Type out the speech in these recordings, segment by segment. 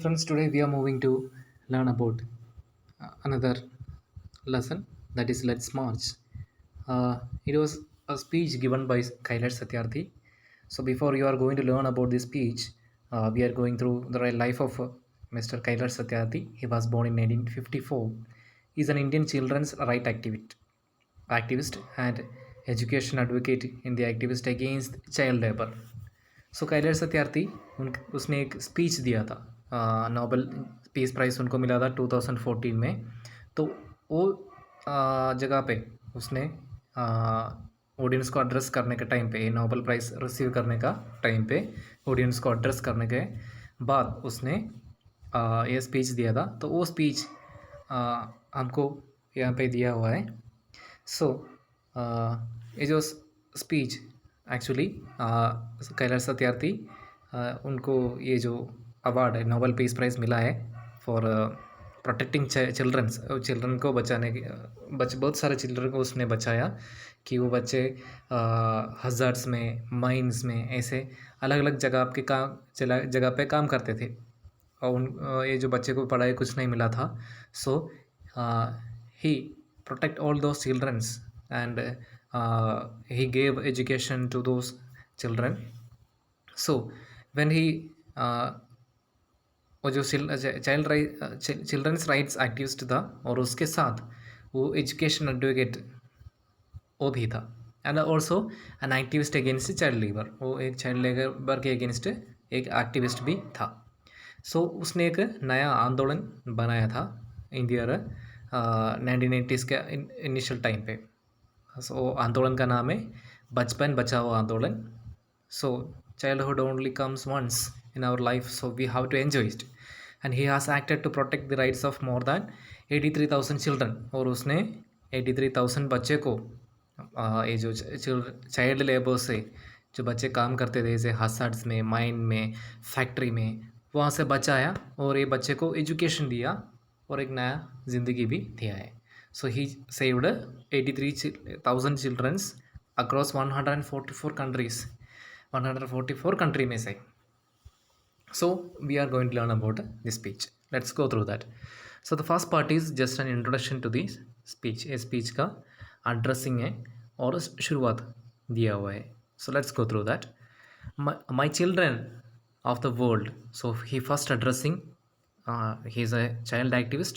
Friends, today we are moving to learn about another lesson, that is Let's March. It was a speech given by Kailash Satyarthi. So, before you are going to learn about this speech, we are going through the real life of Mr. Kailash Satyarthi. He was born in 1954. He is an Indian children's right activist and education advocate in the activist against child labor. सो कैलाश सत्यार्थी उसने एक speech दिया था। Nobel peace price उनको मिला था 2014 में। तो वो जगह पे उसने ऑडियंस को एड्रेस करने के टाइम पे, नोबेल प्राइज़ रिसीव करने का टाइम पे ऑडियंस को एड्रेस करने के बाद उसने ये स्पीच दिया था। तो वो स्पीच हमको यहाँ पे दिया हुआ है। सो ये जो स्पीच एक्चुअली कैलाश सत्यार्थी उनको ये जो अवार्ड है, नोबेल पीस प्राइज़ मिला है फॉर प्रोटेक्टिंग चिल्ड्रन को बचाने की। बहुत सारे चिल्ड्रन को उसने बचाया कि वो बच्चे हज़ार्ड्स में, माइंस में, ऐसे अलग अलग जगह पे काम करते थे और ये जो बच्चे को पढ़ाई कुछ नहीं मिला था। सो ही protect all those childrens and he gave education to those children. So when he वो जो चिल्ड्रंस राइट्स एक्टिविस्ट था और उसके साथ वो एजुकेशन एडवोकेट वो भी था and also an activist against child labour. वो एक चाइल्ड लेबर के अगेंस्ट एक एक्टिविस्ट भी था। सो उसने एक नया आंदोलन बनाया था इंडिया 1980s के इनिशियल टाइम पे। सो आंदोलन का नाम है बचपन बचाओ आंदोलन। सो childhood only comes once in our life, so we have to enjoy it. And he has acted to protect the rights of more than 83,000 children. और उसने 83,000 बच्चे को ये जो चाइल्ड लेबर से जो बच्चे काम करते थे जैसे हज़ार्ड्स में, माइन में, फैक्ट्री में, वहाँ से बचाया और ये बच्चे को एजुकेशन दिया और एक नया ज़िंदगी भी दिया है। So he saved 83,000 childrens across 144 countries, 144 country में से। So we are going to learn about this speech. Let's go through that. So the first part is just an introduction to this speech. ये speech का addressing है और शुरुआत दिया हुआ है. So let's go through that. My children of the world. So he first addressing. He is a child activist.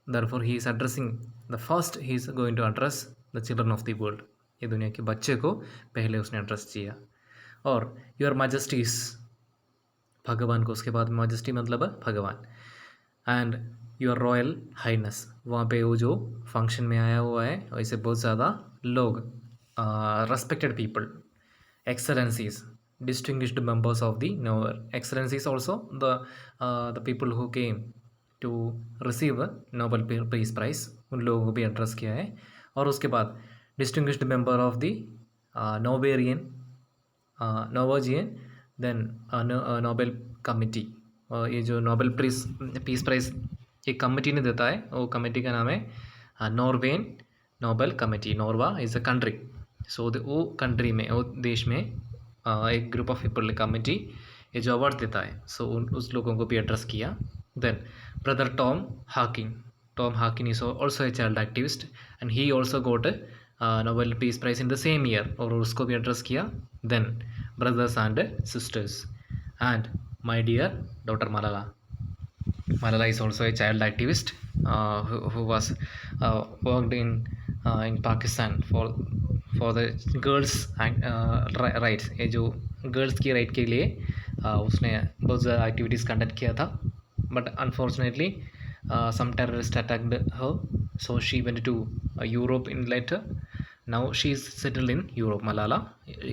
Therefore he is addressing the first. He is going to address the children of the world. ये दुनिया के बच्चे को पहले उसने address किया। और your Majesty's भगवान को, उसके बाद मैजेस्टी मतलब है भगवान, एंड योर रॉयल हाइनेस। वहाँ पे वो जो फंक्शन में आया हुआ है वैसे बहुत ज़्यादा लोग, respected people, excellencies, distinguished members of the Nobel excellencies, also the people who came to receive Nobel peace prize, उन लोगों को भी एड्रेस किया है। और उसके बाद distinguished member of the Norwegian then Nobel committee. ये जो नोबेल पीस प्राइज़ एक कमिटी ने देता है, वो कमिटी का नाम है Norwegian Nobel committee. Norway is a country. So वो कंट्री में, वो देश में एक ग्रुप ऑफ पीपल कमिटी ये जो अवार्ड देता है, सो उस लोगों को भी एड्रेस किया। Then brother Tom Harkin is also a child activist and he also got Nobel peace prize in the same year, और उसको भी एड्रेस किया। Then brothers and sisters and my dear daughter Malala is also a child activist who was worked in Pakistan for the girls rights। ये जो girls की right के लिए उसने बहुत ज़्यादा एक्टिविटीज़ कंडक्ट किया था, but unfortunately some terrorist attacked her, so she went to Europe in later. Now she is settled in Europe. Malala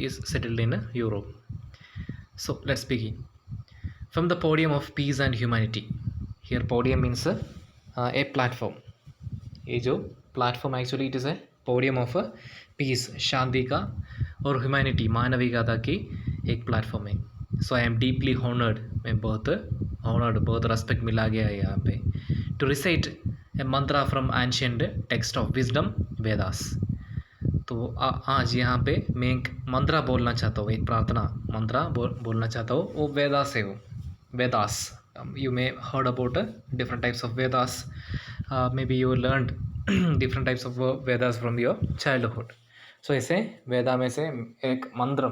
is settled in Europe. So let's begin. From the podium of peace and humanity. Here podium means a platform. ये जो platform actually it is a podium of peace, शांति का और humanity, मानविकता की एक platform है। So I am deeply honoured, मैं बहुत हॉनर्ड, बहुत रेस्पेक्ट मिला गया है यहाँ पे। To recite a mantra from ancient text of wisdom Vedas. तो आज यहाँ पे मैं एक मंत्रा बोलना चाहता हूँ, एक प्रार्थना मंत्रा बोलना चाहता हूँ। वो वेदास है, वो Vedas You may heard about different types of Vedas. Maybe you learned different types of Vedas from your childhood. So ऐसे वेदा में से एक मंत्र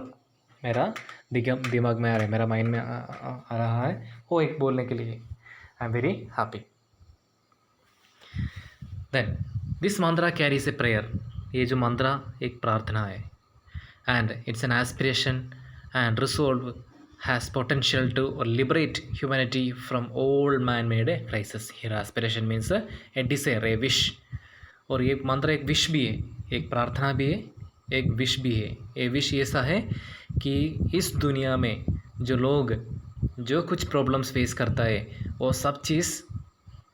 मेरा दिमाग में आ रहा है, मेरा माइंड में आ रहा है, वो एक बोलने के लिए I am very happy. Then this mantra carries a prayer. ये जो मंत्रा एक प्रार्थना है, and it's an aspiration and resolve has potential to liberate humanity from all man-made crises. Here aspiration means a desire, a wish. और ये मंत्र एक wish भी है, एक प्रार्थना भी है, एक विश भी है. ये विश ऐसा है कि इस दुनिया में जो लोग जो कुछ प्रॉब्लम्स फेस करता है वो सब चीज़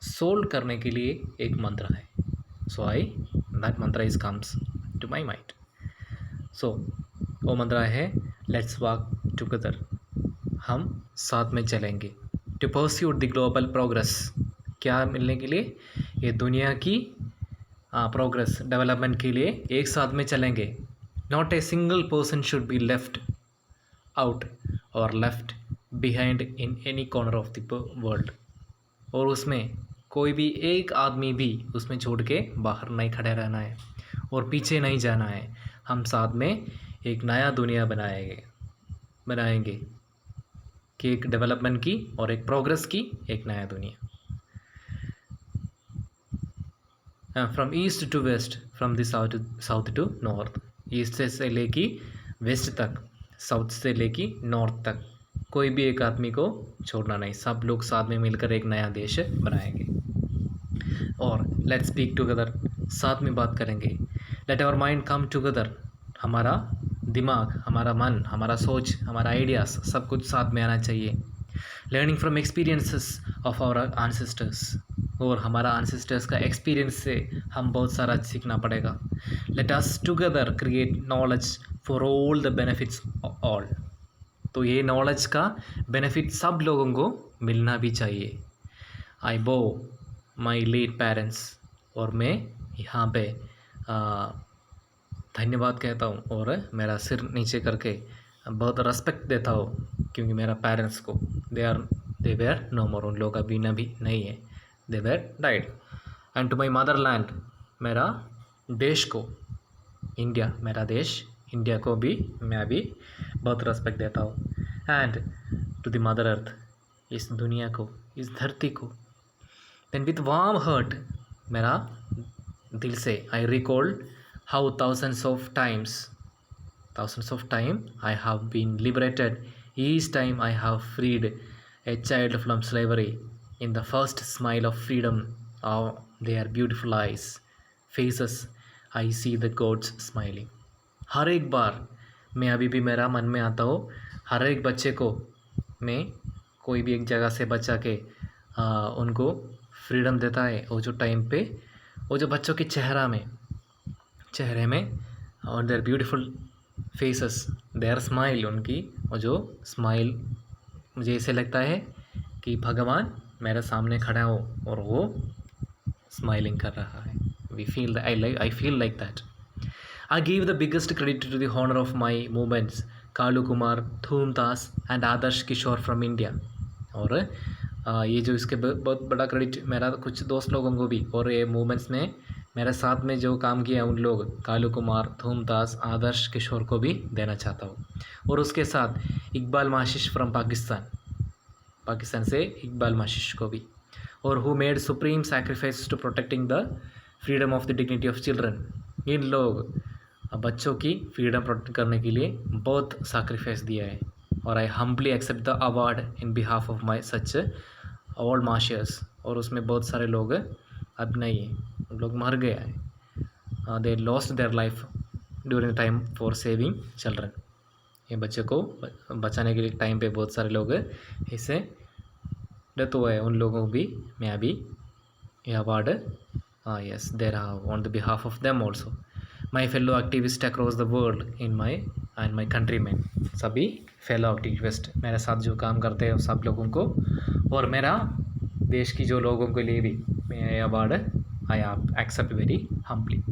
सोल्व करने के लिए एक मंत्र है. So that mantra is comes to my mind. So वो मंत्र है लेट्स वॉक टुगेदर. हम साथ में चलेंगे. To pursue the global progress. क्या मिलने के लिए? ये दुनिया की प्रोग्रेस, डेवलपमेंट के लिए एक साथ में चलेंगे. Not a single person should be left out और left behind in any corner of the world. और उसमें कोई भी एक आदमी भी उसमें छोड़ के बाहर नहीं खड़े रहना है और पीछे नहीं जाना है. हम साथ में एक नया दुनिया बनाएंगे कि एक डेवलपमेंट की और एक प्रोग्रेस की एक नया दुनिया. From east to west, from the south to north. ईस्ट से लेके वेस्ट तक, साउथ से लेके नॉर्थ तक कोई भी एक आदमी को छोड़ना नहीं. सब लोग साथ में मिलकर एक नया देश बनाएंगे. और लेट्स स्पीक टुगेदर. साथ में बात करेंगे. Let our mind come together. हमारा दिमाग, हमारा मन, हमारा सोच, हमारा आइडियाज़ सब कुछ साथ में आना चाहिए. Learning from experiences of our ancestors. और हमारा एंसेस्टर्स का एक्सपीरियंस से हम बहुत सारा सीखना पड़ेगा. Let us together create knowledge for all the benefits all. तो ये नॉलेज का बेनिफिट सब लोगों को मिलना भी चाहिए. आई बो माई लेट पेरेंट्स. और मैं यहाँ पे धन्यवाद कहता हूँ और मेरा सिर नीचे करके बहुत रेस्पेक्ट देता हूँ क्योंकि मेरा पेरेंट्स को दे वेयर नो मोर. उन लोग अभी न भी नहीं है. They were died. And to my motherland. मेरा देश को, इंडिया, मेरा देश इंडिया को भी मैं अभी बहुत रेस्पेक्ट देता हूँ. And to the mother earth. इस दुनिया को, इस धरती को. देन विथ वार्म हर्ट, मेरा दिल से I recall how thousands of time I have been liberated. Each time I have freed a child from slavery. In the first smile of freedom of their beautiful eyes, faces, I see the gods smiling. हर एक बार मैं अभी भी मेरा मन में आता हूँ, हर एक बच्चे को मैं कोई भी एक जगह से बचा के उनको फ्रीडम देता है. वो जो टाइम पे वो जो बच्चों के चेहरे में और their beautiful faces, their smile, उनकी वो जो स्माइल मुझे ऐसे लगता है कि भगवान मेरे सामने खड़ा हो और वो स्माइलिंग कर रहा है. I feel like that. I give the biggest credit to the honor of my movements, Kalu Kumar, Dhoomdas and Adarsh Kishore from India. और ये जो इसके बहुत बड़ा क्रेडिट मेरा कुछ दोस्त लोगों को भी, और ये मूवमेंट्स में मेरे साथ में जो काम किया उन लोग कालू कुमार, धूमदास, आदर्श किशोर को भी देना चाहता हूँ. और उसके साथ इकबाल माशिश फ्रॉम पाकिस्तान से इकबाल माशिश को भी. और who made supreme sacrifice to protecting the freedom of the dignity of children. इन लोग बच्चों की फ्रीडम प्रोटेक्ट करने के लिए बहुत सैक्रिफाइस दिया है. और I humbly accept the award in behalf of my such all martyrs. और उसमें बहुत सारे लोग अब नहीं है, उन लोग मर गए हैं. They lost their life during the time for saving children. ये बच्चे को बचाने के लिए टाइम पे बहुत सारे लोग इससे डेथ हुए हैं. उन लोगों को भी मैं अभी ये अवार्ड यस दे रहा हूँ on the behalf of them also. My fellow activist across the world in my country में. सभी फेलो एक्टिविस्ट मेरे साथ जो काम करते हैं सब लोगों को, और मेरा देश की जो लोगों के लिए भी मैं ये award I accept very humbly.